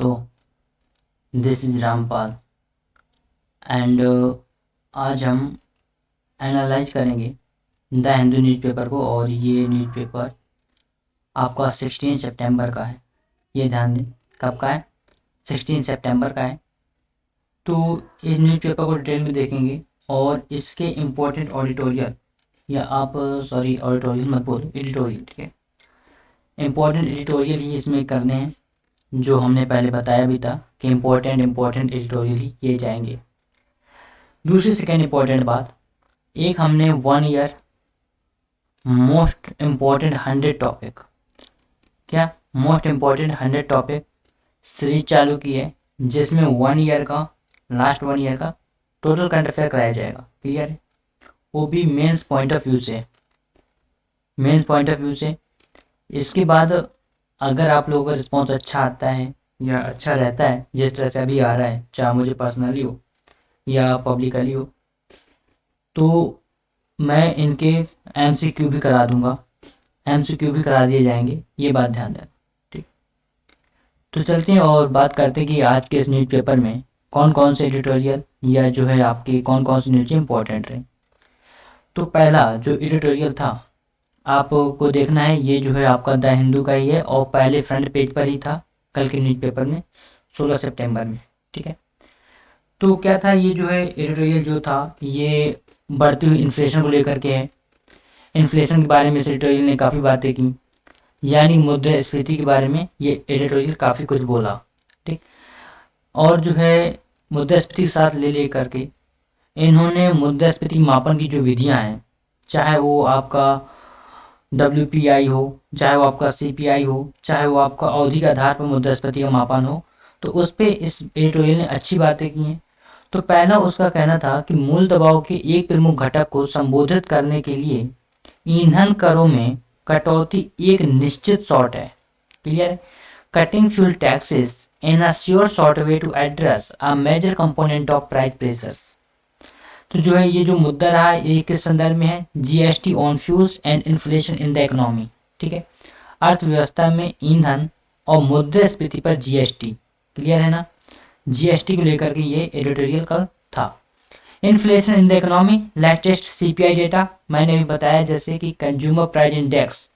दोस्तों, this is Rampal and आज हम एनालाइज करेंगे द हिंदू न्यूज़पेपर को। और ये न्यूज़पेपर आपका 16 सितंबर का है। ये ध्यान दें, कब का है? 16 सितंबर का है। तो इस न्यूज़पेपर को डिटेल में देखेंगे और इसके इम्पोर्टेंट ऑडिटोरियल, या आप सॉरी ऑडिटोरियल मत बोलो, एडिटोरियल, ठीक है। इम्पोर्टेंट एडिटोरियल ही इसमें करने हैं, जो हमने पहले बताया भी था कि इम्पोर्टेंट एडिटोरियल ही किए जाएंगे। दूसरी सेकेंड इम्पोर्टेंट बात, एक हमने 1 ईयर मोस्ट इम्पॉर्टेंट 100 टॉपिक, क्या मोस्ट इम्पॉर्टेंट 100 टॉपिक सीरीज चालू की है, जिसमें 1 ईयर का, लास्ट 1 ईयर का टोटल करंट अफेयर कराया जाएगा। क्लियर है? वो भी मेंस पॉइंट ऑफ व्यू से, मेंस पॉइंट ऑफ व्यू से। इसके बाद अगर आप लोगों का रिस्पॉन्स अच्छा आता है या अच्छा रहता है, जिस तरह से अभी आ रहा है, चाहे मुझे पर्सनली हो या पब्लिकली हो, तो मैं इनके एमसीक्यू भी करा दूंगा, एमसीक्यू भी करा दिए जाएंगे, ये बात ध्यान दें। ठीक, तो चलते हैं और बात करते हैं कि आज के इस न्यूज़पेपर में कौन कौन से एडिटोरियल या जो है आपके कौन कौन से न्यूज़ इंपॉर्टेंट रहे। तो पहला जो एडिटोरियल था, आपको देखना है, ये जो है आपका द हिंदू का ही है और पहले फ्रंट पेज पर ही था कल के न्यूज़पेपर में 16 सितंबर में। ठीक है, तो क्या था, ये जो है एडिटोरियल जो था, ये बढ़ती हुई इन्फ्लेशन को लेकर के है। इन्फ्लेशन के बारे में इस एडिटोरियल ने काफ़ी बातें की, यानी मुद्रास्फीति के बारे में ये एडिटोरियल काफ़ी कुछ बोला। ठीक, और जो है मुद्रास्फीति के साथ ले करके इन्होंने मुद्रास्फीति मापन की जो विधियां हैं, चाहे वो आपका WPI हो, चाहे वो आपका CPI हो, चाहे वो आपका अवधि के आधार पर मुद्रास्फीति का मापन हो, तो उस पर इस एडिटोरियल ने अच्छी बातें की हैं। तो पहला उसका कहना था कि मूल दबाव के एक प्रमुख घटक को संबोधित करने के लिए ईंधन करों में कटौती एक निश्चित शॉर्ट है। Clear? Cutting fuel taxes in a sure short way to address a major component of price pressures. तो जो है ये जो मुद्दा रहा है, ये किस संदर्भ में है? GST on fuels and inflation in the economy. ठीक है, अर्थव्यवस्था में ईंधन और मुद्रास्फीति पर GST। क्लियर है ना? GST को लेकर के ये एडिटोरियल कल था। Inflation in the economy, latest CPI data मैंने भी बताया, जैसे कि कंज्यूमर प्राइस इंडेक्स।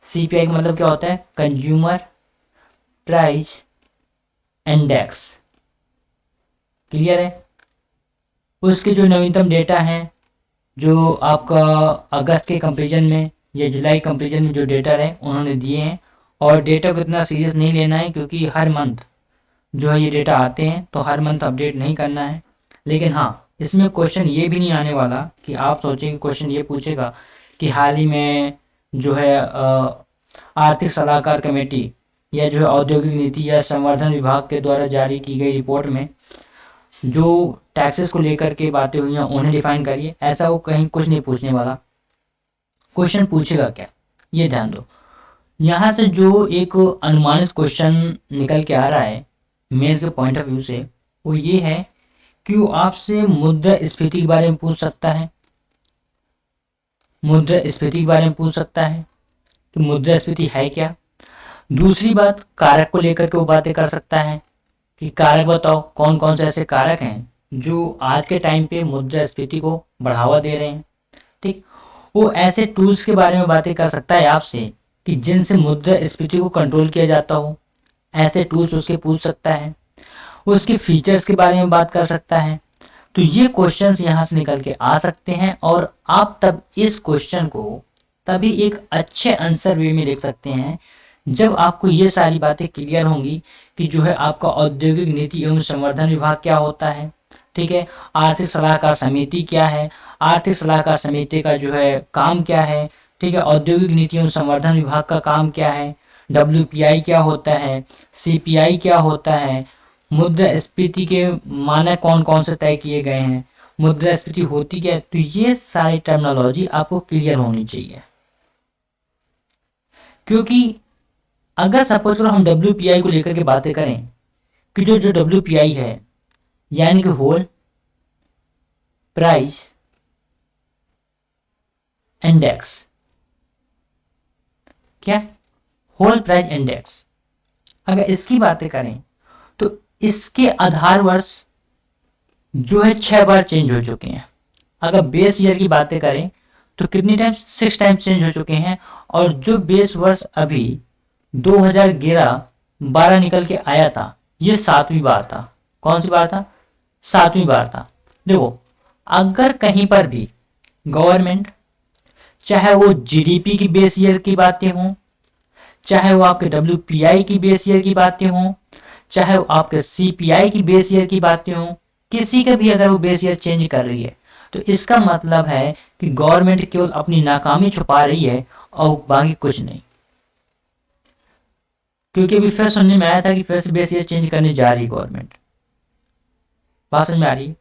CPI का मतलब क्या होता है? Consumer price index. क्लियर है? उसके जो नवीनतम डेटा हैं, जो आपका अगस्त के कंपेरिजन में या जुलाई कंपेरिजन में जो डेटा रहे उन्होंने दिए हैं। और डेटा को इतना सीरियस नहीं लेना है, क्योंकि हर मंथ जो है ये डेटा आते हैं, तो हर मंथ अपडेट नहीं करना है। लेकिन हाँ, इसमें क्वेश्चन ये भी नहीं आने वाला कि आप सोचेंगे क्वेश्चन ये पूछेगा कि हाल ही में जो है आर्थिक सलाहकार कमेटी या जो है औद्योगिक नीति या संवर्धन विभाग के द्वारा जारी की गई रिपोर्ट में जो टैक्सेस को लेकर के बातें हुई हैं उन्हें डिफाइन करिए। ऐसा वो कहीं कुछ नहीं पूछने वाला। क्वेश्चन पूछेगा क्या, ये ध्यान दो। यहाँ से जो एक अनुमानित क्वेश्चन निकल के आ रहा है मेंस के पॉइंट ऑफ व्यू से, वो ये है कि वो आपसे मुद्रास्फीति के बारे में पूछ सकता है, मुद्रास्फीति के बारे में पूछ सकता है कि मुद्रास्फीति है क्या। दूसरी बात, कारक को लेकर के वो बातें कर सकता है कि कारक बताओ कौन कौन से ऐसे कारक हैं जो आज के टाइम पे मुद्रास्फीति को बढ़ावा दे रहे हैं। ठीक, वो ऐसे टूल्स के बारे में बातें कर सकता है आपसे कि जिनसे मुद्रास्फीति को कंट्रोल किया जाता हो। ऐसे टूल्स उसके पूछ सकता है। उसके फीचर्स के बारे में बात कर सकता है। तो ये क्वेश्चंस यहाँ से निकल के आ सकते हैं और आप तब इस क्वेश्चन को तभी एक अच्छे आंसर वे में लिख सकते हैं जब आपको ये सारी बातें क्लियर होंगी कि जो है आपका औद्योगिक नीति एवं संवर्धन विभाग क्या होता है। ठीक है, आर्थिक सलाहकार समिति क्या है, आर्थिक सलाहकार समिति का जो है काम क्या है। ठीक है, औद्योगिक नीति एवं संवर्धन विभाग का काम क्या है, WPI क्या होता है, CPI क्या होता है, मुद्रास्फीति के मानक कौन कौन से तय किए गए हैं, मुद्रास्फीति होती क्या है। तो ये सारी टर्मिनोलॉजी आपको क्लियर होनी चाहिए, क्योंकि अगर सपोज करो हम WPI को लेकर के बातें करें कि जो जो WPI है, यानी कि होल प्राइस इंडेक्स, क्या होल प्राइस इंडेक्स, अगर इसकी बातें करें इसके आधार वर्ष जो है 6 बार चेंज हो चुके हैं। अगर बेस ईयर की बातें करें तो कितनी टाइम्स, 6 टाइम्स चेंज हो चुके हैं। और जो बेस वर्ष अभी 2011-12 निकल के आया था, ये 7वीं बार था। कौन सी बार था? 7वीं बार था। देखो, अगर कहीं पर भी गवर्नमेंट, चाहे वो जीडीपी की बेस ईयर की बातें हों, चाहे वो आपके डब्ल्यूपीआई की बेस ईयर की बातें हों, चाहे वो आपके सीपीआई की बेस ईयर की बातें हों, किसी का भी अगर वो बेस ईयर चेंज कर रही है तो इसका मतलब है कि गवर्नमेंट केवल अपनी नाकामी छुपा रही है और बाकी कुछ नहीं। क्योंकि अभी फिर सुनने में आया था कि फिर से बेस ईयर चेंज करने जा रही गवर्नमेंट। बात समझ में आ रही है?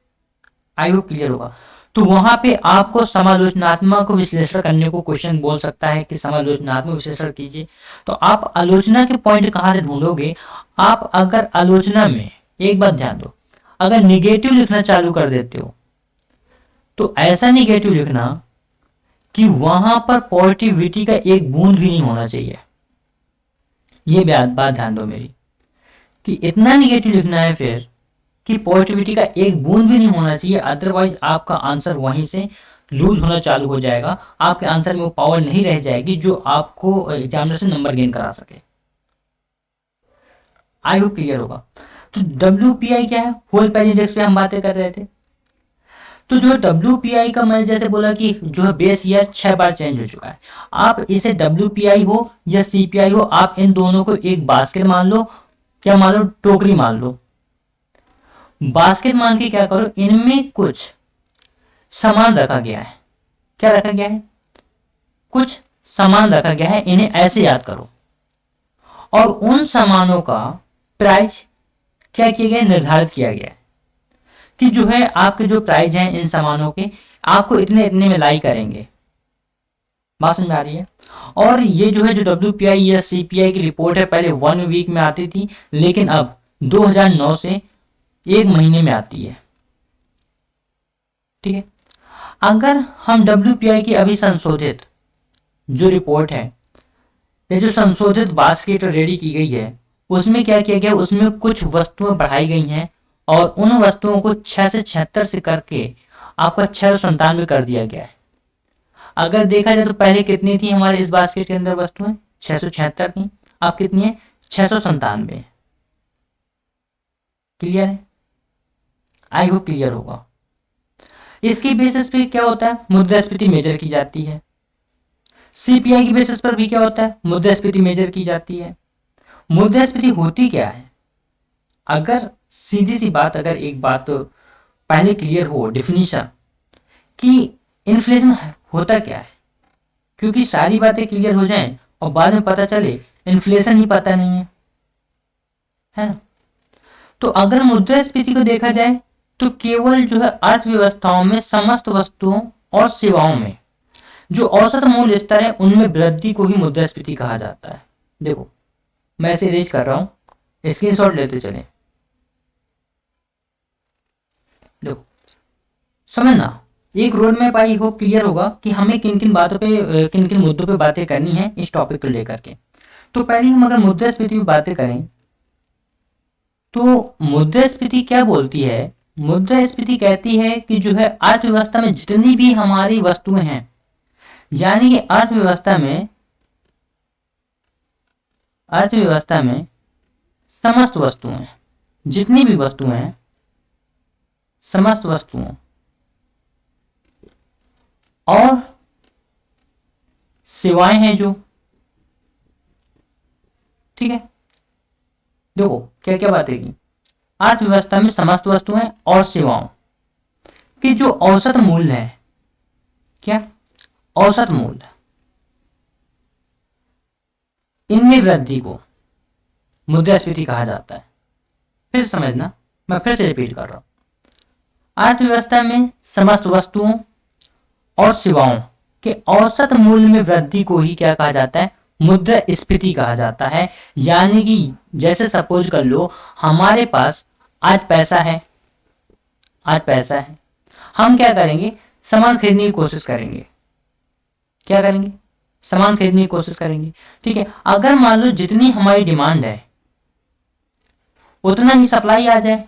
आई होप क्लियर होगा। तो वहां पे आपको समालोचनात्मक विश्लेषण करने को क्वेश्चन बोल सकता है कि समालोचनात्मक विश्लेषण कीजिए। तो आप आलोचना के पॉइंट कहां से ढूंढोगे? आप अगर आलोचना में, एक बात ध्यान दो, अगर निगेटिव लिखना चालू कर देते हो तो ऐसा निगेटिव लिखना कि वहां पर पॉजिटिविटी का एक बूंद भी नहीं होना चाहिए। ये बात ध्यान दो मेरी, कि इतना निगेटिव लिखना है फिर कि पॉजिटिविटी का एक बूंद भी नहीं होना चाहिए। अदरवाइज आपका आंसर वहीं से लूज होना चालू हो जाएगा। आपके आंसर में वो पावर नहीं रह जाएगी जो आपको एग्जामिनर से नंबर गेन करा सके। आई होप क्लियर होगा। तो डब्ल्यूपीआई क्या है? होल प्राइस इंडेक्स पे हम बातें कर रहे थे। तो जो डब्ल्यूपीआई का, मैंने जैसे बोला कि जो है बेस ईयर 6 बार चेंज हो चुका है। आप इसे डब्ल्यूपीआई हो या सीपीआई हो, आप इन दोनों को एक बास्केट मान लो, क्या मान लो, टोकरी मान लो। बास्केट मान के क्या करो, इनमें कुछ सामान रखा गया है। क्या रखा गया है? कुछ सामान रखा गया है, इन्हें ऐसे याद करो। और उन सामानों का प्राइस क्या किया गया? निर्धारित किया गया है कि जो है आपके जो प्राइस हैं इन सामानों के, आपको इतने इतने में लाई करेंगे। बात समझ में आ रही है? और ये जो है, जो डब्ल्यूपीआई या सीपीआई की रिपोर्ट है, पहले 1 वीक में आती थी, लेकिन अब 2009 से 1 महीने में आती है। ठीक है। अगर हम डब्ल्यूपीआई की अभी संशोधित जो रिपोर्ट है, ये जो संशोधित बास्केट रेडी की गई है, उसमें क्या किया गया? उसमें कुछ वस्तुएं बढ़ाई गई हैं और उन वस्तुओं को 6 से 76 से करके आपका 697 कर दिया गया है। अगर देखा जाए तो पहले कितनी थी हमारे इस बास्केट के अंदर वस्तुएं? 676 थी। अब कितनी है? 697। क्लियर है? आई होप क्लियर होगा। इसकी बेसिस पे क्या होता है? मुद्रास्फीति मेजर की जाती है। सीपीआई की बेसिस पर भी क्या होता है? मुद्रास्फीति मेजर की जाती है। मुद्रास्फीति होती क्या है? अगर सीधी सी बात, अगर एक बात तो पहले क्लियर हो, डेफिनेशन कि इन्फ्लेशन होता क्या है, क्योंकि सारी बातें क्लियर हो जाएं और बाद में पता चले इन्फ्लेशन ही पता नहीं है ना? तो अगर मुद्रास्फीति को देखा जाए तो केवल जो है अर्थव्यवस्थाओं में समस्त वस्तुओं और सेवाओं में जो औसत मूल्य स्तर है उनमें वृद्धि को ही मुद्रास्फीति कहा जाता है। देखो, मैं इसे रेज कर रहा हूं, स्क्रीनशॉट लेते चले। देखो, समझना, एक रोड मैप आई हो, क्लियर होगा कि हमें किन किन बातों पे, किन किन मुद्दों पे बातें करनी है इस टॉपिक को लेकर के। तो पहले हम अगर मुद्रास्फीति पे बातें करें तो मुद्रास्फीति क्या बोलती है? मुद्रास्फीति कहती है कि जो है अर्थव्यवस्था में जितनी भी हमारी वस्तुएं हैं, यानी कि अर्थव्यवस्था में समस्त वस्तुएं, जितनी भी वस्तुएं हैं, समस्त वस्तुओं और सेवाएं हैं जो, ठीक है। देखो क्या क्या बातें की, अर्थव्यवस्था में समस्त वस्तुएं और सेवाओं की जो औसत मूल्य है, क्या औसत मूल्य, इनमें वृद्धि को मुद्रास्फीति कहा जाता है। फिर समझना, मैं फिर से रिपीट कर रहा हूं, अर्थव्यवस्था में समस्त वस्तुओं और सेवाओं के औसत मूल्य में वृद्धि को ही क्या कहा जाता है? मुद्रास्फीति कहा जाता है। यानी कि जैसे सपोज कर लो, हमारे पास आज पैसा है, हम क्या करेंगे? सामान खरीदने की कोशिश करेंगे। क्या करेंगे? सामान खरीदने की कोशिश करेंगे, ठीक है। अगर मान लो जितनी हमारी डिमांड है उतना ही सप्लाई आ जाए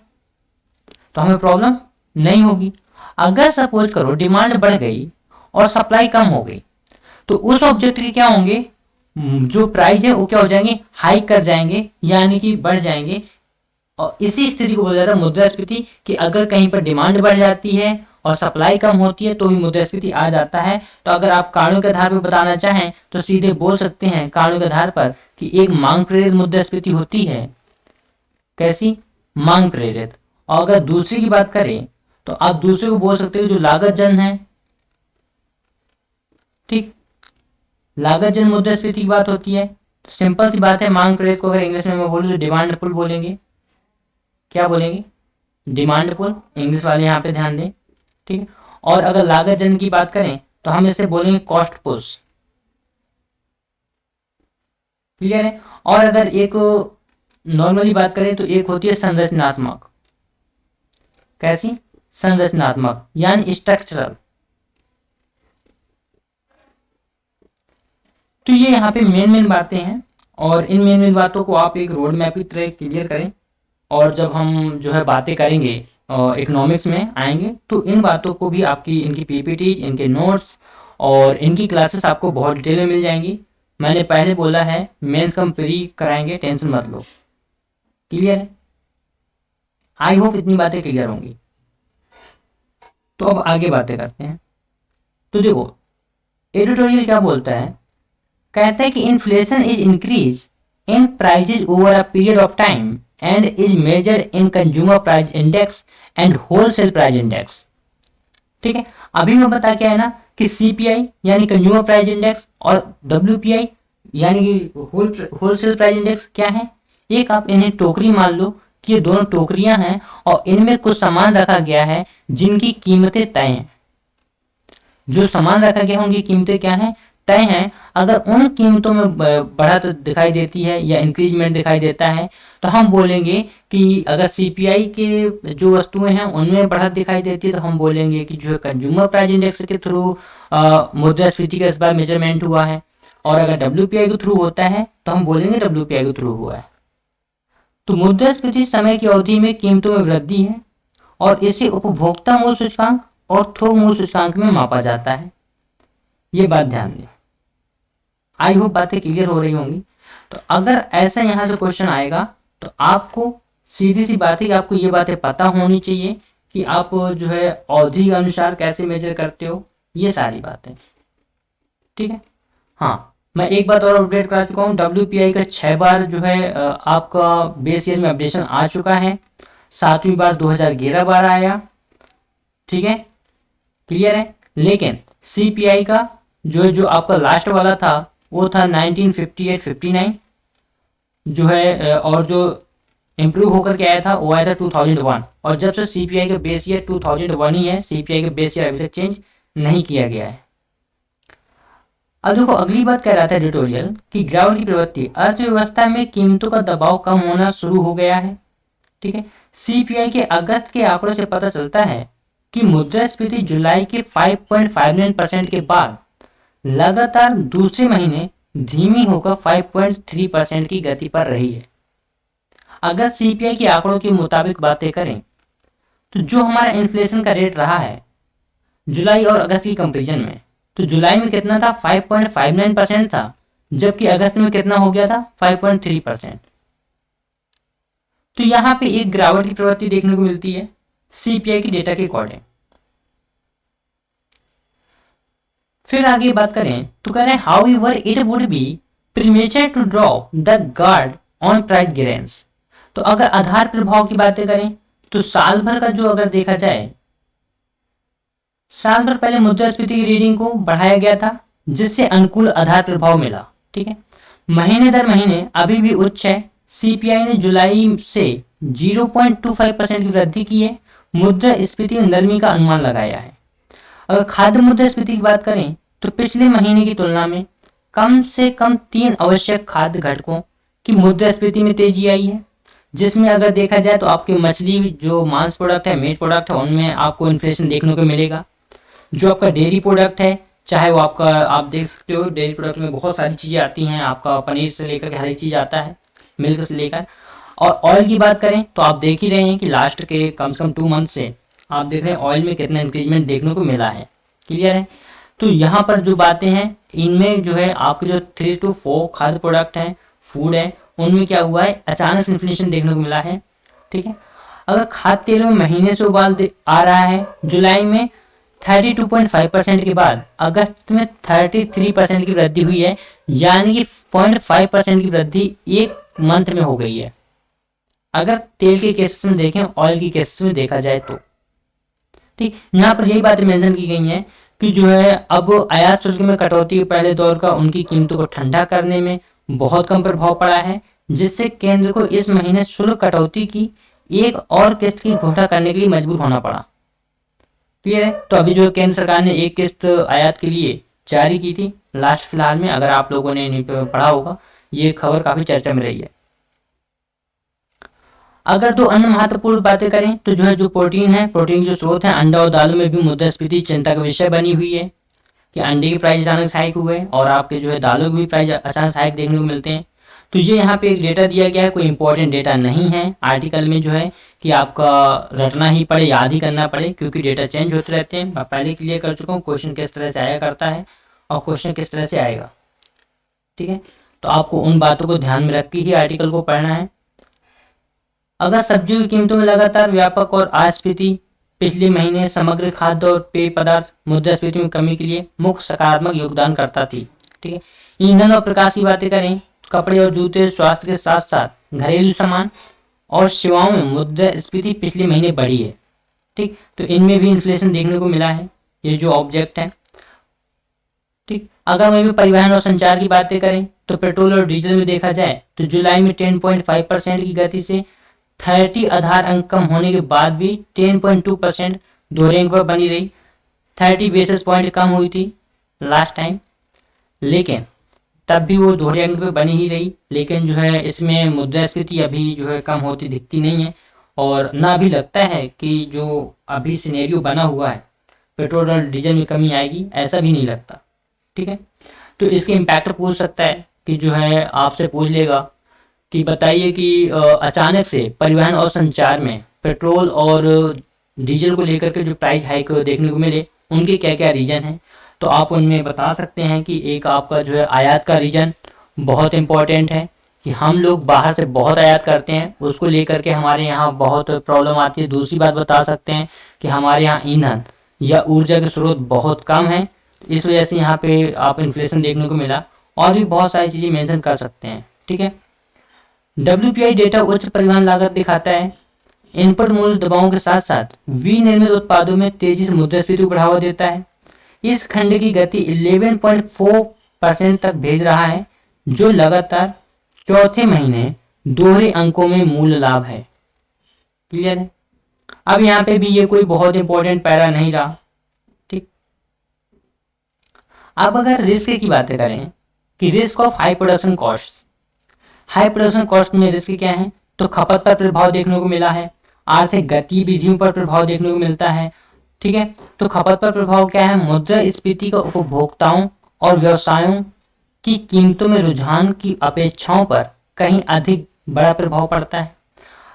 तो हमें प्रॉब्लम नहीं होगी। अगर सपोज करो डिमांड बढ़ गई और सप्लाई कम हो गई तो उस ऑब्जेक्ट के क्या होंगे, जो प्राइस है वो क्या हो जाएंगे, हाइक कर जाएंगे, यानी कि बढ़ जाएंगे। और इसी स्थिति को बोला जाता है मुद्रास्फीति, कि अगर कहीं पर डिमांड बढ़ जाती है और सप्लाई कम होती है तो ही मुद्रास्फीति आ जाता है। तो अगर आप कारणों के आधार पर बताना चाहें तो सीधे बोल सकते हैं कारणों के आधार पर कि एक मांग प्रेरित मुद्रास्फीति होती है। कैसी? मांग प्रेरित। और अगर दूसरी की बात करें तो आप दूसरे को बोल सकते हो जो लागत जन है। ठीक, लागत जन मुद्रास्फीति की बात होती है। तो सिंपल सी बात है, मांग प्रेरित को अगर इंग्लिश में मैं बोलूँ तो डिमांड पुल बोलेंगे। क्या बोलेंगे? डिमांड पुल। इंग्लिश वाले यहाँ पे ध्यान दें। ठीक है, और अगर लागत जन की बात करें तो हम इसे बोलेंगे कॉस्ट पुश। क्लियर है? और अगर एक नॉर्मली बात करें तो एक होती है संरचनात्मक। कैसी? संरचनात्मक यानी स्ट्रक्चरल। तो ये यहाँ पे मेन बातें हैं और इन मेन बातों को आप एक रोड मैप की तरह क्लियर करें। और जब हम जो है बातें करेंगे इकोनॉमिक्स में आएंगे तो इन बातों को भी आपकी इनकी पीपीटीज, इनके नोट्स और इनकी क्लासेस आपको बहुत डिटेल में मिल जाएंगी। मैंने पहले बोला है मेंस कम प्री कराएंगे, टेंशन मत लो। क्लियर है? आई होप इतनी बातें क्लियर होंगी। तो अब आगे बातें करते हैं। तो देखो एडिटोरियल क्या बोलता है, कहता है कि inflation is increase in prices over a period of time and is measured in consumer price index and wholesale price index. ठीक है, अभी मैं बता क्या है ना कि सीपीआई यानी कंज्यूमर प्राइस इंडेक्स और डब्ल्यूपीआई यानी कि होलसेल प्राइस इंडेक्स क्या है। एक आप इन्हें टोकरी मान लो कि ये दोनों टोकरियां हैं और इनमें कुछ सामान रखा गया है जिनकी कीमतें तय हैं। जो सामान रखा गया है उनकी कीमतें क्या हैं, तय हैं। अगर उन कीमतों में बढ़त दिखाई देती है या इंक्रीजमेंट दिखाई देता है तो हम बोलेंगे कि अगर सीपीआई के जो वस्तुएं हैं उनमें बढ़त दिखाई देती है तो हम बोलेंगे कि जो है कंज्यूमर प्राइस इंडेक्स के थ्रू मुद्रास्फीति का इस बार मेजरमेंट हुआ है। और अगर डब्ल्यूपीआई के थ्रू होता है तो हम बोलेंगे डब्ल्यूपीआई के थ्रू हुआ है। तो मुद्रास्फीति समय की अवधि में कीमतों में वृद्धि है और इसे उपभोक्ता मूल्य सूचकांक और थोक मूल्य सूचकांक में मापा जाता है। ये बात ध्यान दें। आई होप बातें क्लियर हो रही होंगी। तो अगर ऐसा यहाँ से क्वेश्चन आएगा तो आपको सीधी सी बात है कि आपको ये बातें पता होनी चाहिए कि आप जो है अवधि के अनुसार कैसे मेजर करते हो, ये सारी बातें। ठीक है, हाँ मैं एक बात और अपडेट करा चुका हूँ, डब्ल्यूपीआई का 6 बार जो है आपका बेस ईयर में अपडेशन आ चुका है। 7वीं बार 2011 बार आया। ठीक है, क्लियर है। लेकिन सीपीआई का जो आपका लास्ट वाला था वो था 1958-59 जो है, और जो इम्प्रूव होकर के आया था वो आया था 2001। और जब से सीपीआई का बेस ईयर 2001 ही है, सीपीआई का बेस ईयर अभी तक चेंज नहीं किया गया है। अब देखो अगली बात कह रहा था एडिटोरियल कि गिरावट की प्रवृत्ति, अर्थव्यवस्था में कीमतों का दबाव कम होना शुरू हो गया है। ठीक है, सीपीआई के अगस्त के आंकड़ों से पता चलता है कि मुद्रास्फीति जुलाई के 5.59% के बाद लगातार दूसरे महीने धीमी होकर 5.3% की गति पर रही है। अगर सीपीआई के आंकड़ों के मुताबिक बातें करें तो जो हमारा इन्फ्लेशन का रेट रहा है जुलाई और अगस्त की कंपैरिजन में, तो जुलाई में कितना था 5.59% था, जबकि अगस्त में कितना हो गया था 5.3%। तो यहाँ पे एक गिरावट की प्रवृत्ति देखने को मिलती है सीपीआई की डेटा के अकॉर्डिंग। फिर आगे बात करें तो कह रहे हैं however it would be premature to drop the guard on price gains. तो अगर आधार प्रभाव की बातें करें तो साल भर का जो अगर देखा जाए, साल भर पहले मुद्रास्फीति की रीडिंग को बढ़ाया गया था जिससे अनुकूल आधार प्रभाव मिला। ठीक है, महीने दर महीने अभी भी उच्च है। सीपीआई ने जुलाई से 0.25% की वृद्धि की है। मुद्रास्फीति में नरमी का अनुमान लगाया है। अगर खाद्य मुद्रास्फीति की बात करें तो पिछले महीने की तुलना में कम से कम 3 आवश्यक खाद्य घटकों की मुद्रास्फीति में तेजी आई है, जिसमें अगर देखा जाए तो आपके मछली जो मांस प्रोडक्ट है, मीट प्रोडक्ट है, उनमें आपको इन्फ्लेशन देखने को मिलेगा। जो आपका डेयरी प्रोडक्ट है, चाहे वो आपका, आप देख सकते हो डेयरी प्रोडक्ट में बहुत सारी चीज़ें आती हैं, आपका पनीर से लेकर हर एक चीज़ आता है, मिल्क से लेकर। और ऑयल की बात करें तो आप देख ही रहे हैं कि लास्ट के कम से कम 2 मंथ से आप देख रहे हैं ऑयल में कितना इंक्रीजमेंट देखने को मिला है। क्लियर है। तो यहाँ पर जो बातें हैं इनमें जो है आपके जो 3 to 4 खाद्य प्रोडक्ट हैं, फूड है, उनमें क्या हुआ है, अचानक इन्फ्लेशन देखने को मिला है। ठीक है। अगर खाद्य तेल में महीने से उबाल आ रहा है, जुलाई में 32.5% के बाद अगस्त में 33% की वृद्धि हुई है, यानी कि 0.5% की वृद्धि एक मंथ में हो गई है, अगर तेल के केसेस में देखें, ऑयल के केसेस में देखा जाए तो। ठीक, यहाँ पर यही बातें मेंशन की गई हैं कि जो है अब आयात शुल्क में कटौती के पहले दौर का उनकी कीमतों को ठंडा करने में बहुत कम प्रभाव पड़ा है, जिससे केंद्र को इस महीने शुल्क कटौती की एक और किस्त की घोषणा करने के लिए मजबूर होना पड़ा। क्लियर है। तो अभी जो केंद्र सरकार ने एक किस्त आयात के लिए जारी की थी लास्ट फिलहाल में, अगर आप लोगों ने पढ़ा होगा, ये खबर काफी चर्चा में रही है। अगर दो अन्य महत्वपूर्ण बातें करें तो जो है जो प्रोटीन है, प्रोटीन जो स्रोत है, अंडा और दालों में भी मुद्रास्फीति चिंता का विषय बनी हुई है कि अंडे की प्राइस अचानक से हाइक हुए और आपके जो है दालों की भी प्राइस अचानक हाइक देखने को मिलते हैं। तो ये यहाँ पे एक डेटा दिया गया है, कोई इंपॉर्टेंट डेटा नहीं है आर्टिकल में जो है कि आपका रटना ही पड़े, याद ही करना पड़े, क्योंकि डेटा चेंज होते रहते हैं। मैं पहले क्लियर कर चुका हूँ क्वेश्चन किस तरह से आया करता है और क्वेश्चन किस तरह से आएगा। ठीक है, तो आपको उन बातों को ध्यान में रख के ही आर्टिकल को पढ़ना है। अगर सब्जियों की कीमतों में लगातार व्यापक और अस्फीति पिछले महीने समग्र खाद्य और पेय पदार्थ मुद्रास्फीति में कमी के लिए मुख्य सकारात्मक योगदान करता थी। ठीक है, ईंधन और प्रकाश की बातें करें, कपड़े और जूते, स्वास्थ्य के साथ साथ घरेलू सामान और सेवाओं में मुद्रास्फीति पिछले महीने बढ़ी है। ठीक, तो इनमें भी इन्फ्लेशन देखने को मिला है, ये जो ऑब्जेक्ट है। ठीक, अगर वहीं भी परिवहन और संचार की बातें करें तो पेट्रोल और डीजल में देखा जाए तो जुलाई में 10.5% की गति से 30 आधार अंक कम होने के बाद भी 10.2% दोहरे अंक पर बनी रही। 30 बेसिस पॉइंट कम हुई थी लास्ट टाइम, लेकिन तब भी वो दोहरे अंक पे बनी ही रही। लेकिन जो है इसमें मुद्रास्फीति अभी जो है कम होती दिखती नहीं है, और ना भी लगता है कि जो अभी सिनेरियो बना हुआ है पेट्रोल और डीजल में कमी आएगी, ऐसा भी नहीं लगता। ठीक है, तो इसके इम्पैक्ट पूछ सकता है कि जो है आपसे पूछ लेगा कि बताइए कि अचानक से परिवहन और संचार में पेट्रोल और डीजल को लेकर के जो प्राइस हाइक देखने को मिले, उनके क्या क्या रीजन हैं। तो आप उनमें बता सकते हैं कि एक आपका जो है आयात का रीजन बहुत इंपॉर्टेंट है कि हम लोग बाहर से बहुत आयात करते हैं, उसको लेकर के हमारे यहाँ बहुत प्रॉब्लम आती है। दूसरी बात बता सकते हैं कि हमारे यहाँ ईंधन या ऊर्जा के स्रोत बहुत कम है, इस वजह से यहाँ पे आप इन्फ्लेशन देखने को मिला, और भी बहुत सारी चीज़ें मेंशन कर सकते हैं। ठीक है, WPI डेटा उच्च परिवहन लागत दिखाता है। इनपुट मूल्य दबावों के साथ साथ विनिर्मित उत्पादों में तेजी से मुद्रास्फीति को बढ़ावा देता है। इस खंड की गति 11.4% तक भेज रहा है, जो लगातार चौथे महीने दोहरे अंकों में मूल लाभ है। क्लियर है। अब यहाँ पे भी ये कोई बहुत इंपॉर्टेंट पैरा नहीं रहा। ठीक, अब अगर रिस्क की बातें करें कि risk of high production cost, high production cost में रिस्क क्या है, तो खपत पर प्रभाव देखने को मिला है, आर्थिक गतिविधियों पर प्रभाव देखने को मिलता है। ठीक है, तो खपत पर प्रभाव क्या है, मुद्रास्फीति का उपभोक्ताओं और व्यवसायों की कीमतों में रुझान की अपेक्षाओं पर कहीं अधिक बड़ा प्रभाव पड़ता है।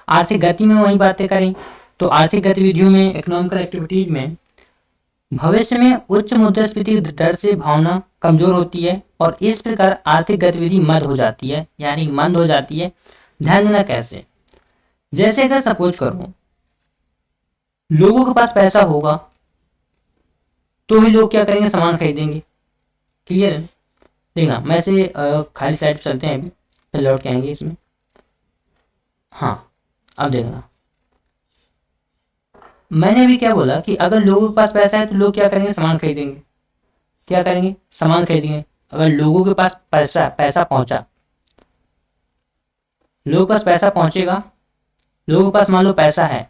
आर्थिक गति में वही बातें करें तो आर्थिक गतिविधियों में, इकोनॉमिकल एक्टिविटीज में भविष्य में उच्च मुद्रास्फीति दर से भावना कमजोर होती है और इस प्रकार आर्थिक गतिविधि मंद हो जाती है, यानी मंद हो जाती है। ध्यान देना कैसे, जैसे अगर सपोज करूं लोगों के पास पैसा होगा तो ही लोग क्या करेंगे, सामान खरीदेंगे। क्लियर है। देखना, मैं से खाली स्लाइड पर चलते हैं, अभी फिर लौट के आएंगे इसमें। हाँ, अब देखना, मैंने अभी क्या बोला कि अगर लोगों के पास पैसा है तो लोग क्या करेंगे, सामान खरीदेंगे। क्या करेंगे, सामान खरीदेंगे। अगर लोगों के पास पैसा पहुंचा, लोगों के पास पैसा पहुंचेगा, लोगों के पास मान लो पैसा है,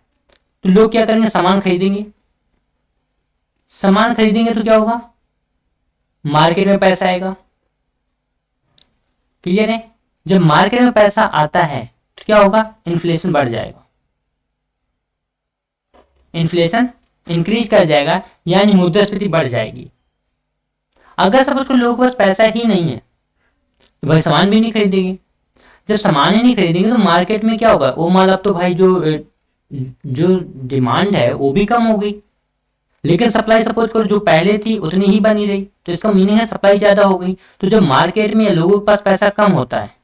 तो लोग क्या करेंगे, सामान खरीदेंगे। सामान खरीदेंगे तो क्या होगा, मार्केट में पैसा आएगा। क्लियर है। जब मार्केट में पैसा आता है तो क्या होगा, इन्फ्लेशन बढ़ जाएगा, इन्फ्लेशन इंक्रीज कर जाएगा, यानी मुद्रास्फीति बढ़ जाएगी। अगर सपोज को लोगों के पास पैसा ही नहीं है तो भाई सामान भी नहीं खरीदेंगे। जब सामान ही नहीं खरीदेंगे तो मार्केट में क्या होगा, वो माल अब तो भाई जो डिमांड है वो भी कम हो गई, लेकिन सप्लाई सपोज करो जो पहले थी उतनी ही बनी रही, तो इसका मीनिंग है सप्लाई ज्यादा हो गई। तो जब मार्केट में लोगों के पास पैसा कम होता है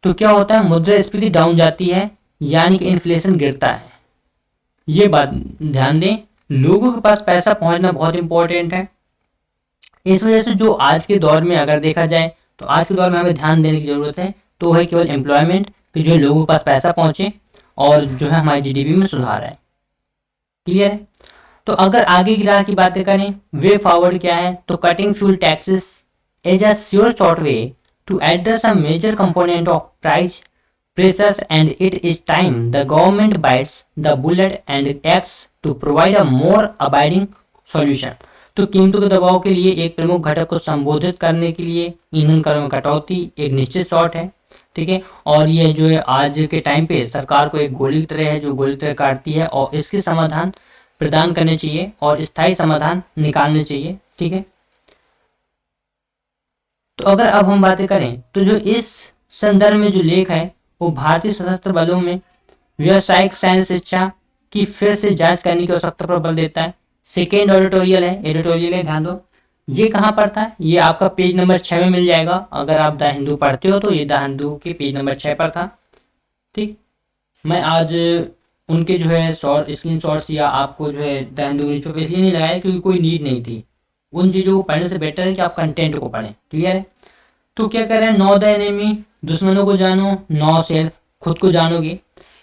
तो क्या होता है, मुद्रास्फीति डाउन जाती है, यानी कि इन्फ्लेशन गिरता है। ये बात ध्यान दें, लोगों के पास पैसा पहुंचना बहुत इंपॉर्टेंट है। इस वजह से जो आज के दौर में अगर देखा जाए तो आज के दौर में हमें ध्यान देने की जरूरत है तो है केवल एम्प्लॉयमेंट, कि जो लोगों के पास पैसा पहुंचे और जो है हमारी जीडीपी में सुधार आए। क्लियर है? तो अगर आगे की राह की बातें करें, वे फॉरवर्ड क्या है, तो cutting fuel taxes is a sure short way to address a major component of price pressures, and it is time the government bites the bullet and acts to provide a more abiding solution। तो कीमतों के दबाव के लिए एक प्रमुख घटक को संबोधित करने के लिए ईंधन करों में कटौती एक निश्चित शॉट है, ठीक है। और ये जो है आज के टाइम पे सरकार को एक गोली की तरह है जो गोली की तरह काटती है, और इसके समाधान प्रदान करने चाहिए और स्थायी समाधान निकालने चाहिए, ठीक है। तो अगर अब हम बातें करें तो जो इस संदर्भ में जो लेख है वो भारतीय सशस्त्र बलों में व्यावसायिक सैन्य शिक्षा की फिर से जांच करने की आवश्यकता पर बल देता है। सेकेंड एडिटोरियल है, ध्यान दो। ये कहाँ पर था, ये आपका पेज नंबर 6 में मिल जाएगा। अगर आप द हिंदू पढ़ते हो तो ये द हिंदू के पेज नंबर 6 पर था, ठीक। मैं आज उनके जो है शॉर्ट स्क्रीन शॉट्स या आपको जो है द हिंदू न्यूज पेपर इसलिए नहीं लगाया क्योंकि कोई नीड नहीं थी। उन चीज़ों को पढ़ने से बेटर है कि आप कंटेंट को पढ़ें। क्लियर है? तो क्या कह रहे हैं, नो द एनिमी, दुश्मनों को जानो, नो सेल्फ, खुद को जानोगे।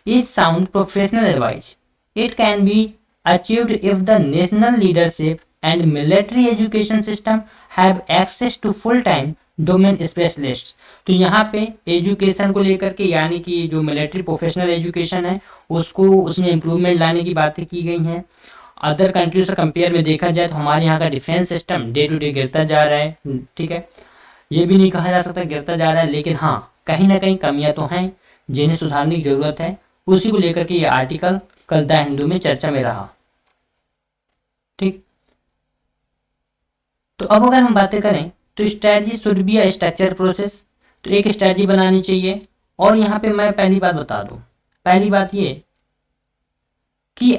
Is sound professional advice, it can be achieved if the national leadership and military education system have access to full time domain specialist. तो यहाँ पे एजुकेशन को लेकर के, यानी कि जो मिलिट्री प्रोफेशनल एजुकेशन है उसको, उसमें इम्प्रूवमेंट लाने की बातें की गई हैं। अदर कंट्रीज से कंपेयर में देखा जाए तो हमारे यहाँ का defence system day to day गिरता जा रहा है, ठीक है। ये भी नहीं कहा जा सकता गिरता जा रहा है, लेकिन हाँ कहीं ना कहीं कमियां तो हैं जिन्हें सुधारने की जरूरत है। उसी को लेकर के ये आर्टिकल कल द हिंदू में चर्चा में रहा, ठीक। तो अब अगर हम बातें करें तो strategy should be a structure process, तो एक स्ट्रेटजी बनानी चाहिए। और यहाँ पे मैं पहली बात बता दूं, पहली बात ये कि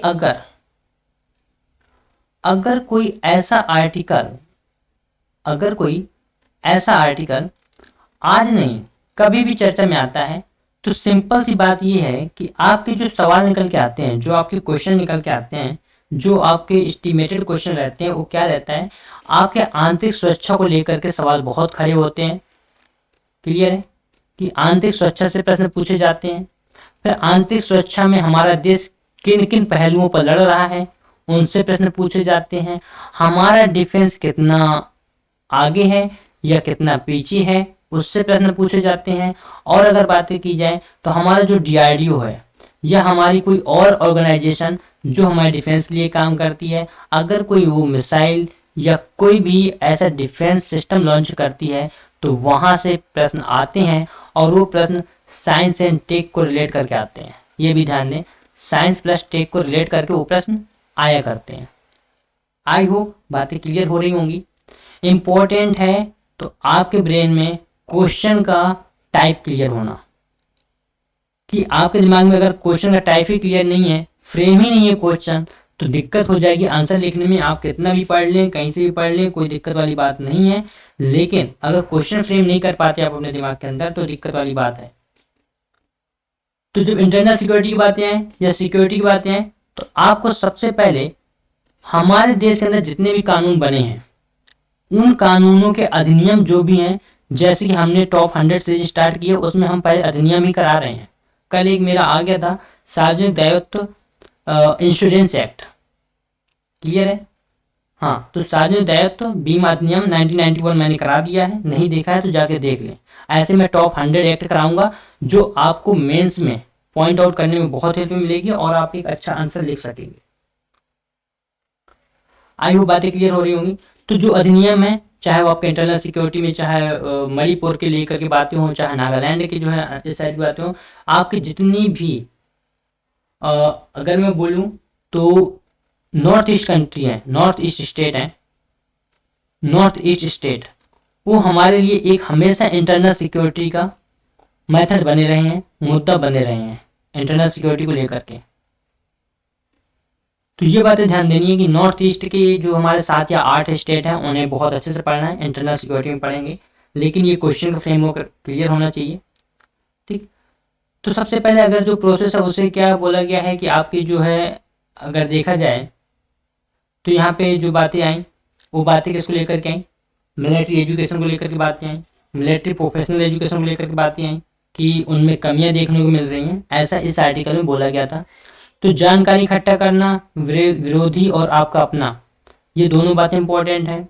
अगर कोई ऐसा आर्टिकल आज नहीं कभी भी चर्चा में आता है तो सिंपल सी बात ये है कि आपके जो सवाल निकल के आते हैं, जो आपके क्वेश्चन निकल के आते हैं, जो आपके एस्टिमेटेड क्वेश्चन रहते हैं, वो क्या रहता है, आपके आंतरिक सुरक्षा को लेकर के सवाल बहुत खड़े होते हैं। क्लियर है कि आंतरिक सुरक्षा से प्रश्न पूछे जाते हैं। फिर आंतरिक सुरक्षा में हमारा देश किन किन पहलुओं पर लड़ रहा है उनसे प्रश्न पूछे जाते हैं। हमारा डिफेंस कितना आगे है या कितना पीछे है उससे प्रश्न पूछे जाते हैं। और अगर बातें की जाए तो हमारा जो डीआरडीओ है या हमारी कोई और ऑर्गेनाइजेशन जो हमारे डिफेंस के लिए काम करती है, अगर कोई वो मिसाइल या कोई भी ऐसा डिफेंस सिस्टम लॉन्च करती है तो वहां से प्रश्न आते हैं, और वो प्रश्न साइंस एंड टेक को रिलेट करके आते हैं। ये भी ध्यान दें, साइंस प्लस टेक को रिलेट करके वो प्रश्न आया करते हैं। आई होप बातें क्लियर हो रही होंगी। इम्पोर्टेंट है तो आपके ब्रेन में क्वेश्चन का टाइप क्लियर होना, कि आपके दिमाग में अगर क्वेश्चन का टाइप ही क्लियर नहीं है, फ्रेम ही नहीं है क्वेश्चन, तो दिक्कत हो जाएगी आंसर लिखने में। आप कितना भी पढ़ लें, कहीं से भी पढ़ लें, कोई दिक्कत वाली बात नहीं है, लेकिन अगर क्वेश्चन फ्रेम नहीं कर पाते आप अपने दिमाग के अंदर तो दिक्कत वाली बात है। तो जब इंटरनल सिक्योरिटी की बातें हैं या सिक्योरिटी की बातें हैं तो आपको सबसे पहले हमारे देश के अंदर जितने भी कानून बने हैं उन कानूनों के अधिनियम जो भी हैं, जैसे कि हमने टॉप 100 से स्टार्ट किया, उसमें हम पहले अधिनियम ही करा रहे हैं। कल एक मेरा आ गया था सार्वजनिक दायित्व इंश्योरेंस एक्ट। क्लियर है? हाँ, तो सार्वजनिक दायित्व बीमा अधिनियम 1991 मैंने करा दिया है, नहीं देखा है तो जाके देख लें। ऐसे मैं टॉप 100 एक्ट कराऊंगा जो आपको मेंस में पॉइंट आउट करने में बहुत हेल्प मिलेगी और आप एक अच्छा आंसर लिख सकेंगे। आई होप बातें क्लियर हो रही होंगी। तो जो अधिनियम है, चाहे वो आपके इंटरनल सिक्योरिटी में, चाहे मणिपुर के लेकर के बातें हों, चाहे नागालैंड की जो है इस साइड की बातें हों, आपकी जितनी भी अगर मैं बोलूं तो नॉर्थ ईस्ट कंट्री है, नॉर्थ ईस्ट स्टेट है, नॉर्थ ईस्ट स्टेट, वो हमारे लिए एक हमेशा इंटरनल सिक्योरिटी का मेथड बने रहे हैं, मुद्दा बने रहे हैं इंटरनल सिक्योरिटी को लेकर के। तो ये बातें ध्यान देनी है कि नॉर्थ ईस्ट के जो हमारे 7 या 8 स्टेट हैं उन्हें बहुत अच्छे से पढ़ना है, इंटरनल सिक्योरिटी में पढ़ेंगे, लेकिन ये क्वेश्चन का फ्रेमवर्क क्लियर होना चाहिए। ठीक, तो सबसे पहले अगर जो प्रोसेस है उसे क्या बोला गया है कि आपकी जो है अगर देखा जाए तो यहाँ पे जो बातें आई वो बातें किसको लेकर के आई, मिलिट्री एजुकेशन को लेकर के बातें आई, मिलिट्री प्रोफेशनल एजुकेशन को लेकर के बातें आई कि उनमें कमियां देखने को मिल रही हैं, ऐसा इस आर्टिकल में बोला गया था। तो जानकारी इकट्ठा करना, विरोधी और आपका अपना, ये दोनों बातें इंपॉर्टेंट हैं।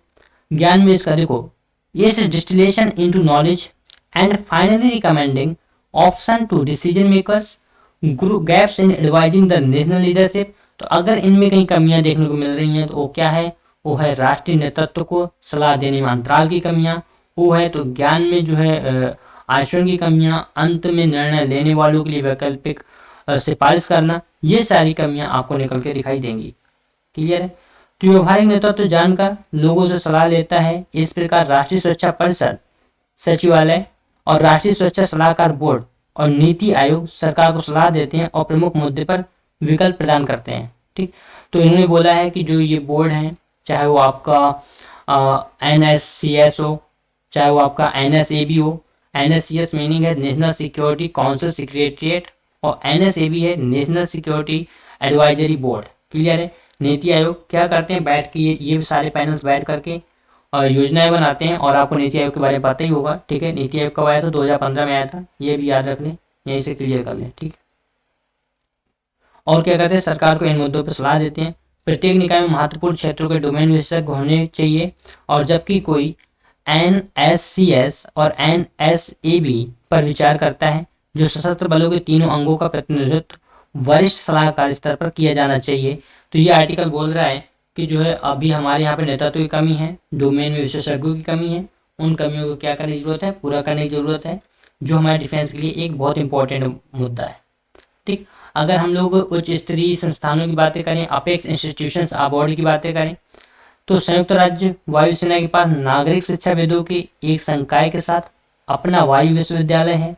ज्ञान में इसका देखो, ये distillation into knowledge and finally recommending option to decision makers, group gaps in advising the national leadership. तो अगर इनमें कहीं कमियां देखने को मिल रही हैं तो वो क्या है, वो है राष्ट्रीय नेतृत्व को सलाह देने में अंतराल की कमियां, वो है तो ज्ञान में जो है आचरण की कमियां, अंत में निर्णय लेने वालों के लिए वैकल्पिक सिफारिश करना, ये सारी कमियां आपको निकल के दिखाई देंगी। क्लियर है। तो व्यवहारिक नेतृत्व जानकर लोगों से सलाह लेता है, इस प्रकार राष्ट्रीय सुरक्षा परिषद, सचिवालय और राष्ट्रीय सुरक्षा सलाहकार बोर्ड और नीति आयोग सरकार को सलाह देते हैं और प्रमुख मुद्दे पर विकल्प प्रदान करते हैं। ठीक, तो इन्होंने बोला है कि जो ये बोर्ड है, चाहे वो आपका NSCS हो, चाहे वो आपका NSAB हो, NSCS मीनिंग है नेशनल सिक्योरिटी काउंसिल सेक्रेटरिएट और NSAB है national security advisory board. Clear है। नीति आयोग क्या करते हैं, बैठ के ये सारे पैनल्स बैठ करके योजनाएं बनाते हैं, और आपको नीति आयोग के बारे में पता ही होगा। ठीक है, नीति आयोग कब आया था, 2015 में आया था, ये भी याद रख लें, यहीं से क्लियर कर लें। ठीक, और क्या करते हैं, सरकार को इन मुद्दों पर सलाह देते हैं। प्रत्येक निकाय में महत्वपूर्ण क्षेत्रों के डोमेन विशेषज्ञ होने चाहिए, और जबकि कोई NSCS और NSAB पर विचार करता है, जो सशस्त्र बलों के तीनों अंगों का प्रतिनिधित्व वरिष्ठ सलाहकार स्तर पर किया जाना चाहिए। तो ये आर्टिकल बोल रहा है कि जो है अभी हमारे यहाँ पे नेतृत्व की कमी है, डोमेन में विशेषज्ञों की कमी है, उन कमियों को क्या करने की जरूरत है, पूरा करने की जरूरत है, जो हमारे डिफेंस के लिए एक बहुत इंपॉर्टेंट मुद्दा है। ठीक, अगर हम लोग उच्च स्तरीय संस्थानों की बातें करें, अपेक्स इंस्टीट्यूशंस बॉडी की बातें करें, तो संयुक्त राज्य वायुसेना के पास नागरिक शिक्षाविदों के एक संकाय के साथ अपना वायु विश्वविद्यालय है।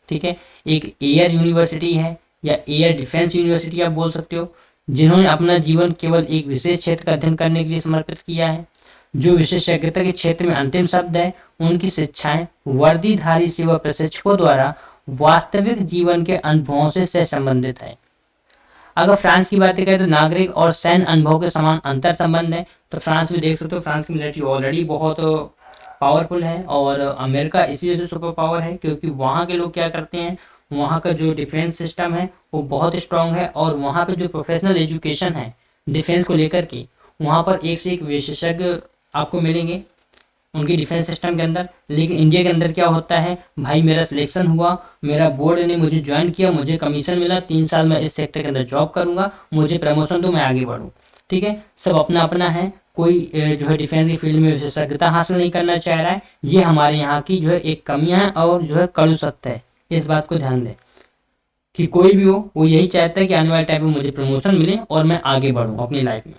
ठीक है, एक एयर यूनिवर्सिटी है या एयर डिफेंस यूनिवर्सिटी आप बोल सकते हो, जिन्होंने अपना जीवन केवल एक विशेष क्षेत्र का अध्ययन करने के लिए समर्पित किया है। जो विशेषज्ञता के क्षेत्र में अंतिम शब्द है, उनकी शिक्षाएं वर्दीधारी सेवा प्रशिक्षकों द्वारा वास्तविक जीवन के अनुभवों से संबंधित है। अगर फ्रांस की बातें करें तो नागरिक और सैन्य अनुभव के समान अंतर संबंध है। तो फ्रांस में देख सकते हो, फ्रांस की मिलिट्री ऑलरेडी बहुत पावरफुल है, और अमेरिका इसी वजह से सुपर पावर है क्योंकि वहाँ के लोग क्या करते हैं, वहाँ का जो डिफेंस सिस्टम है वो बहुत स्ट्रांग है, और वहाँ पे जो प्रोफेशनल एजुकेशन है डिफेंस को लेकर के, वहाँ पर एक से एक विशेषज्ञ आपको मिलेंगे उनकी डिफेंस सिस्टम के अंदर। लेकिन इंडिया के अंदर क्या होता है, भाई मेरा सिलेक्शन हुआ, मेरा बोर्ड ने मुझे ज्वाइन किया, मुझे कमीशन मिला, 3 साल में इस सेक्टर के अंदर जॉब करूंगा, मुझे प्रमोशन दो, मैं आगे बढ़ूँ। ठीक है, सब अपना अपना है, कोई जो है डिफेंस की फील्ड में विशेषज्ञता हासिल नहीं करना चाह रहा है। ये हमारे यहाँ की जो है एक कमियां है और जो है कड़ू सत्य है। इस बात को ध्यान दें कि कोई भी हो वो यही चाहता है कि आने वाले टाइम में मुझे प्रमोशन मिले और मैं आगे बढ़ूँ अपनी लाइफ में।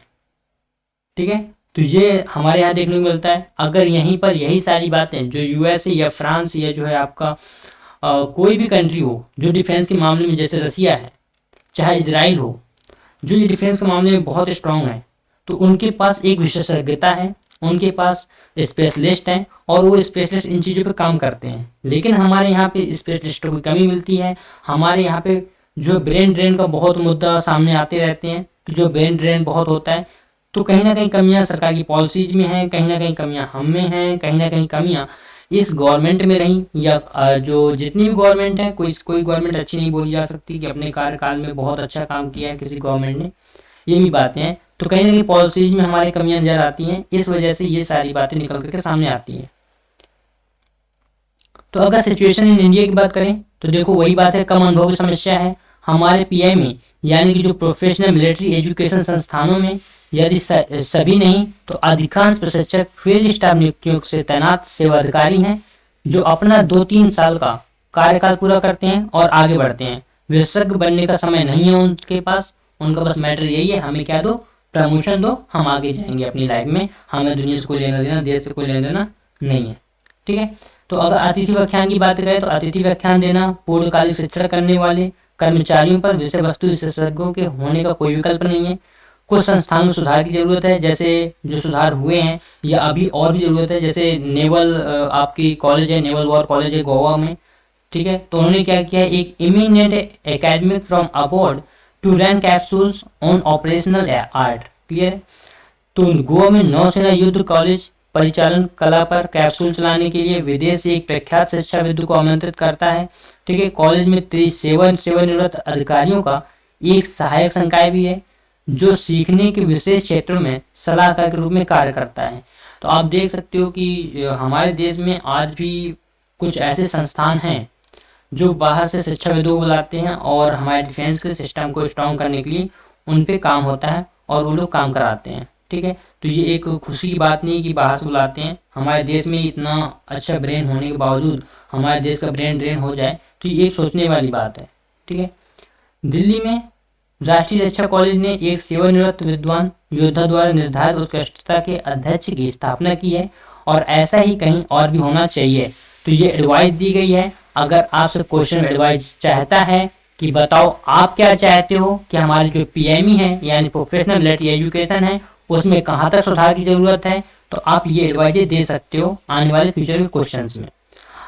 ठीक है, तो ये हमारे यहाँ देखने को मिलता है। अगर यहीं पर यही सारी बातें जो USA या फ्रांस या जो है आपका कोई भी कंट्री हो जो डिफेंस के मामले में, जैसे रसिया है, चाहे इजराइल हो, जो ये डिफेंस के मामले में बहुत स्ट्रांग है, तो उनके पास एक विशेषज्ञता है, उनके पास स्पेशलिस्ट हैं और वो स्पेशलिस्ट इन चीज़ों पे काम करते हैं। लेकिन हमारे यहाँ पे स्पेशलिस्टों की कमी मिलती है। हमारे यहाँ पे जो ब्रेन ड्रेन का बहुत मुद्दा सामने आते रहते हैं कि जो ब्रेन ड्रेन बहुत होता है, तो कहीं ना कहीं कमियां सरकार की पॉलिसीज में हैं, कहीं ना कहीं कमियां हम में हैं, कहीं ना कहीं कमियां इस गवर्नमेंट में रही, या जो जितनी भी गवर्नमेंट है, कोई गवर्नमेंट अच्छी नहीं बोली जा सकती कि अपने कार्यकाल में बहुत अच्छा काम किया है किसी गवर्नमेंट ने, ये भी बातें हैं। तो कहीं ना कहीं पॉलिसीज में हमारी कमियां नजर आती हैं, इस वजह से ये सारी बातें निकल करके सामने आती हैं। तो अगर सिचुएशन इन इंडिया की बात करें तो देखो वही बात है, कम अनुभव की समस्या है। हमारे PI में यानी कि जो प्रोफेशनल मिलिट्री एजुकेशन संस्थानों में यदि सभी नहीं तो अधिकांश प्रशिक्षक फील्ड स्टाफ नियुक्तियों से तैनात सेवा अधिकारी हैं, जो अपना 2-3 साल का कार्यकाल पूरा करते हैं और आगे बढ़ते हैं। विशेषज्ञ बनने का समय नहीं है उनके पास, उनका बस मैटर यही है, हमें क्या दो, प्रमोशन दो, हम आगे जाएंगे अपनी लाइफ में, हमें दुनिया से कोई लेना देना, देश से कोई लेना देना नहीं है। ठीक है, तो अगर अतिथि व्याख्यान की बात करें तो अतिथि व्याख्यान देना पूर्णकालिक शिक्षण करने वाले कर्मचारियों पर विषय वस्तु विशेषज्ञों के होने का कोई विकल्प नहीं है। कुछ संस्थानों में सुधार की जरूरत है, जैसे जो सुधार हुए हैं या अभी और भी जरूरत है, जैसे नेवल आपकी कॉलेज है, नेवल वॉर कॉलेज है गोवा में, ठीक है। तो उन्होंने क्या किया है, एक eminent academic from abroad to run capsules on operational art, clear है। तो गोवा में नौसेना युद्ध कॉलेज परिचालन कला पर कैप्सूल चलाने के लिए विदेश से एक प्रख्यात शिक्षाविद को आमंत्रित करता है, ठीक है। कॉलेज में 37 सेवानिवृत्त अधिकारियों का एक सहायक संकाय भी है जो सीखने के विशेष क्षेत्रों में सलाहकार के रूप में कार्य करता है। तो आप देख सकते हो कि हमारे देश में आज भी कुछ ऐसे संस्थान हैं जो बाहर से शिक्षाविदों को बुलाते हैं और हमारे डिफेंस के सिस्टम को स्ट्रॉन्ग करने के लिए उन पे काम होता है और वो लोग काम कराते हैं, ठीक है। तो ये एक खुशी की बात नहीं कि बाहर से बुलाते हैं, हमारे देश में इतना अच्छा ब्रेन होने के बावजूद हमारे देश का ब्रेन ड्रेन हो जाए तो ये एक सोचने वाली बात है, ठीक है। दिल्ली में राष्ट्रीय रक्षा कॉलेज ने एक सेवानिवृत्त विद्वान योद्धा द्वारा निर्धारित उत्कृष्टता के अध्यक्ष की स्थापना की है और ऐसा ही कहीं और भी होना चाहिए। तो ये एडवाइस दी गई है। अगर आपसे क्वेश्चन एडवाइस चाहता है कि बताओ आप क्या चाहते हो कि हमारी जो पीएमई है यानी प्रोफेशनल मिलिट्री एजुकेशन है उसमें कहाँ तक सुधार की जरूरत है, तो आप ये एडवाइस दे सकते हो आने वाले फ्यूचर के क्वेश्चंस में।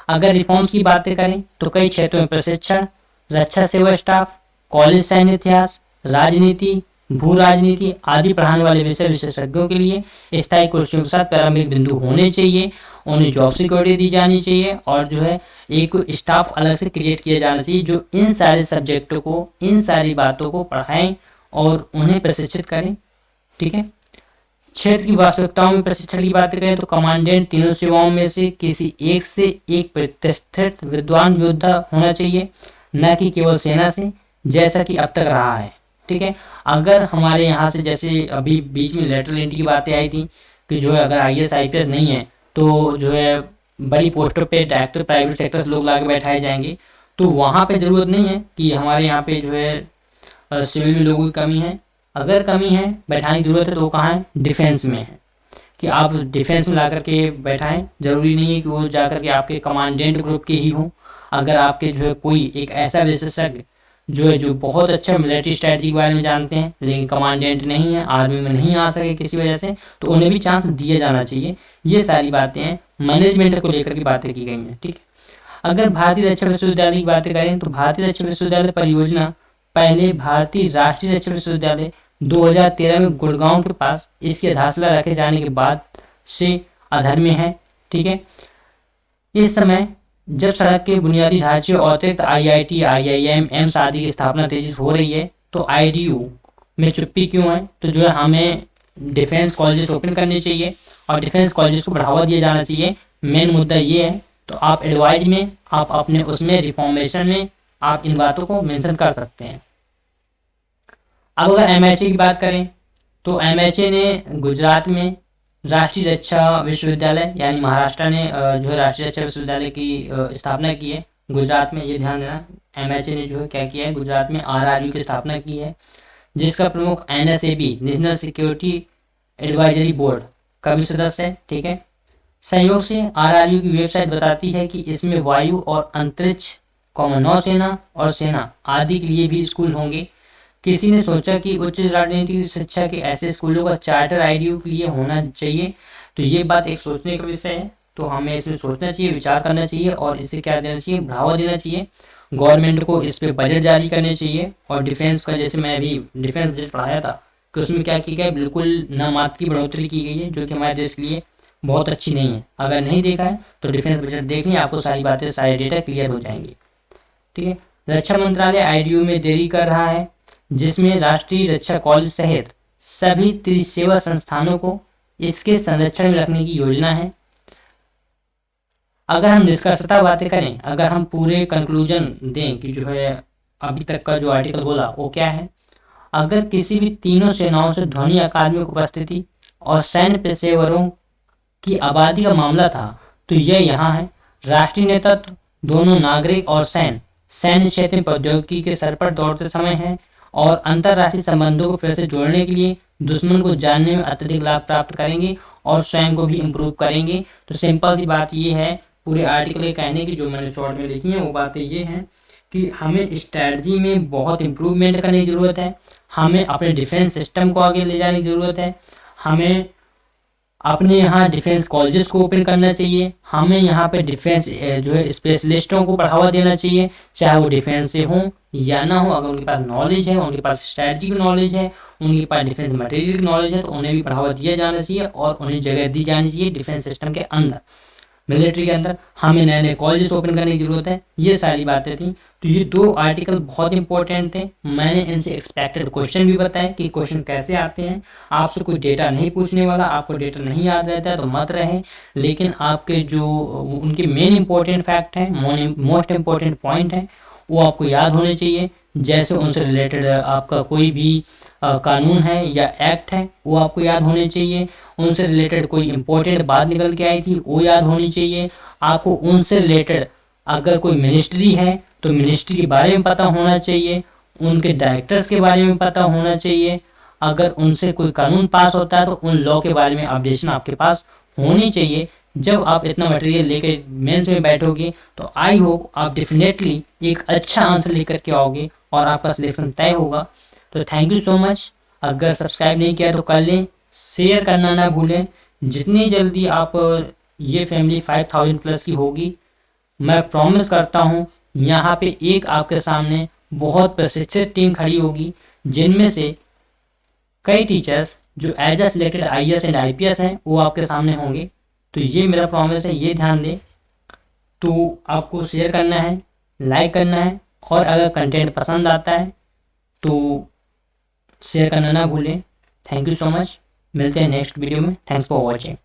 अगर रिफॉर्म्स की बातें करें तो कई क्षेत्रों में प्रशिक्षण, रक्षा सेवा स्टाफ, कॉलेज सैन्य इतिहास, राजनीति, भू राजनीति आदि पढ़ाने वाले विषय विशेषज्ञों के लिए स्थायी कुर्सियों के साथ प्रारंभिक बिंदु होने चाहिए। उन्हें जॉब सिक्योरिटी दी जानी चाहिए और जो है एक स्टाफ अलग से क्रिएट किया जाना चाहिए जो इन सारे सब्जेक्टों को, इन सारी बातों को पढ़ाएं और उन्हें प्रशिक्षित करें, ठीक है। क्षेत्र की वास्तविकताओं में प्रशिक्षण की बात करें तो कमांडेंट तीनों सेवाओं में से किसी एक से एक प्रतिष्ठित विद्वान योद्धा होना चाहिए, न कि केवल सेना से जैसा कि अब तक रहा है, ठीक है। अगर हमारे यहाँ से जैसे अभी बीच में लेटरल एंट्री की बातें आई थी कि जो है अगर आईएएस आईपीएस नहीं है तो जो है बड़ी पोस्टों पे डायरेक्टर प्राइवेट सेक्टर से लोग लाके बैठाए जाएंगे, तो वहाँ पे ज़रूरत नहीं है कि हमारे यहाँ पे जो है सिविल में लोगों की कमी है। अगर कमी है, बैठाने की ज़रूरत है, तो वो कहाँ है, डिफेंस में है कि आप डिफेंस में ला करके बैठाएं। ज़रूरी नहीं है कि वो जा करके आपके कमांडेंट ग्रुप के ही हों। अगर आपके जो है कोई एक ऐसा विशेषज्ञ जो है जो बहुत अच्छा मिलिट्री स्ट्रेटजी के बारे में जानते हैं लेकिन कमांडेंट नहीं है, आर्मी में नहीं आ सके किसी वजह से, तो उन्हें भी चांस दिया जाना चाहिए। ये सारी बातें हैं, मैनेजमेंट को लेकर की बातें की गई हैं, ठीक है। अगर भारतीय रक्षा विश्वविद्यालय की बातें करें तो भारतीय रक्षा विश्वविद्यालय परियोजना पहले भारतीय राष्ट्रीय रक्षा विश्वविद्यालय 2013 में गुड़गांव के पास इसकी आधारशिला रखे जाने के बाद से अधर में है, ठीक है। इस समय जब सड़क के बुनियादी ढांचे और अतिरिक्त आईआईटी, आईआईएम, एम्स आदि की स्थापना तेजी से हो रही है तो आईडीयू में चुप्पी क्यों है। तो जो है हमें डिफेंस कॉलेजेस ओपन करने चाहिए और डिफेंस कॉलेजेस को बढ़ावा दिया जाना चाहिए। मेन मुद्दा ये है। तो आप एडवाइज में, आप अपने उसमें रिफॉर्मेशन में आप इन बातों को मेंशन कर सकते हैं। अब अगर एमएचए की बात करें तो एमएचए ने गुजरात में राष्ट्रीय रक्षा विश्वविद्यालय यानी महाराष्ट्र ने जो है राष्ट्रीय रक्षा विश्वविद्यालय की स्थापना की है गुजरात में। ये ध्यान देना, एमएचए ने जो है क्या किया है, गुजरात में आरआरयू की स्थापना की है जिसका प्रमुख एनएसएबी नेशनल सिक्योरिटी एडवाइजरी बोर्ड का भी सदस्य है, ठीक है। सहयोग से आरआरयू की वेबसाइट बताती है कि इसमें वायु और अंतरिक्ष, नौसेना और सेना आदि के लिए भी स्कूल होंगे। किसी ने सोचा कि उच्च राजनीतिक शिक्षा के ऐसे स्कूलों का चार्टर आईडीयू के लिए होना चाहिए। तो ये बात एक सोचने का विषय है। तो हमें इसमें सोचना चाहिए, विचार करना चाहिए और इससे क्या देना चाहिए, बढ़ावा देना चाहिए। गवर्नमेंट को इस पे बजट जारी करने चाहिए। और डिफेंस का, जैसे मैं अभी डिफेंस बजट पढ़ाया था कि उसमें क्या किया गया, बिल्कुल नामात्र की बढ़ोतरी की गई है जो कि हमारे देश के लिए बहुत अच्छी नहीं है। अगर नहीं देखा है तो डिफेंस बजट देख लें, आपको सारी बातें, सारे डेटा क्लियर हो जाएंगे, ठीक है। रक्षा मंत्रालय आईडीयू में देरी कर रहा है जिसमें राष्ट्रीय रक्षा कॉलेज सहित सभी त्रिसेवा संस्थानों को इसके संरक्षण में रखने की योजना है। अगर हम निष्कर्षता बातें करें, अगर हम पूरे कंक्लूजन दें कि जो है अभी तक का जो आर्टिकल बोला वो क्या है, अगर किसी भी तीनों सेनाओं से ध्वनि अकादमी की उपस्थिति और सैन्य पेशेवरों की आबादी का मामला था तो यह यहाँ है। राष्ट्रीय नेतृत्व दोनों नागरिक और सैन्य क्षेत्र में प्रौद्योगिकी के सर पर दौड़ते समय है और अंतर्राष्ट्रीय संबंधों को फिर से जोड़ने के लिए दुश्मन को जानने में अत्यधिक लाभ प्राप्त करेंगे और स्वयं को भी इम्प्रूव करेंगे। तो सिंपल सी बात ये है, पूरे आर्टिकल के कहने की जो मैंने शॉर्ट में लिखी हैं वो बातें ये हैं कि हमें स्ट्रैटेजी में बहुत इम्प्रूवमेंट करने की ज़रूरत है, हमें अपने डिफेंस सिस्टम को आगे ले जाने की ज़रूरत है, हमें अपने यहाँ डिफेंस कॉलेजेस को ओपन करना चाहिए, हमें यहाँ पे डिफेंस जो है स्पेशलिस्टों को बढ़ावा देना चाहिए, चाहे वो डिफेंस से हो या ना हो। अगर उनके पास नॉलेज है, उनके पास स्ट्रैटेजी की नॉलेज है, उनके पास डिफेंस मटेरियल की नॉलेज है, तो उन्हें भी बढ़ावा दिया जाना चाहिए और उन्हें जगह दी जानी चाहिए डिफेंस सिस्टम के अंदर। मिलिट्री के अंदर हमें नए नए कॉलेजेस ओपन करने की ज़रूरत है। ये सारी बातें थी। तो ये 2 आर्टिकल बहुत इंपॉर्टेंट थे। मैंने इनसे एक्सपेक्टेड क्वेश्चन भी बताए कि क्वेश्चन कैसे आते हैं। आपसे कोई डेटा नहीं पूछने वाला, आपको डेटा नहीं याद रहता है तो मत रहे, लेकिन आपके जो उनके मेन इंपॉर्टेंट फैक्ट हैं, मोस्ट इंपॉर्टेंट पॉइंट हैं, वो आपको याद होने चाहिए। जैसे उनसे रिलेटेड आपका कोई भी कानून है या एक्ट है वो आपको याद होने चाहिए। उनसे रिलेटेड कोई इंपॉर्टेंट बात निकल के आई थी वो याद होनी चाहिए। आपको उनसे रिलेटेड अगर कोई मिनिस्ट्री है तो मिनिस्ट्री के बारे में पता होना चाहिए, उनके डायरेक्टर्स के बारे में पता होना चाहिए। अगर उनसे कोई कानून पास होता है तो उन लॉ के बारे में अपडेशन आपके पास होनी चाहिए। जब आप इतना मटेरियल लेकर मेंस में बैठोगे तो आई होप आप डेफिनेटली एक अच्छा आंसर लेकर के आओगे और आपका सिलेक्शन तय होगा। तो थैंक यू सो मच। अगर सब्सक्राइब नहीं किया तो कर लें, शेयर करना ना भूलें। जितनी जल्दी आप ये फैमिली 5000 प्लस की होगी, मैं प्रॉमिस करता हूँ यहाँ पे एक आपके सामने बहुत प्रशिक्षित टीम खड़ी होगी, जिनमें से कई टीचर्स जो as a selected IAS and IPS हैं वो आपके सामने होंगे। तो ये मेरा प्रॉमिस है, ये ध्यान दें। तो आपको शेयर करना है, लाइक करना है, और अगर कंटेंट पसंद आता है तो शेयर करना ना भूलें। Thank you so much. मिलते हैं नेक्स्ट वीडियो में। Thanks for watching.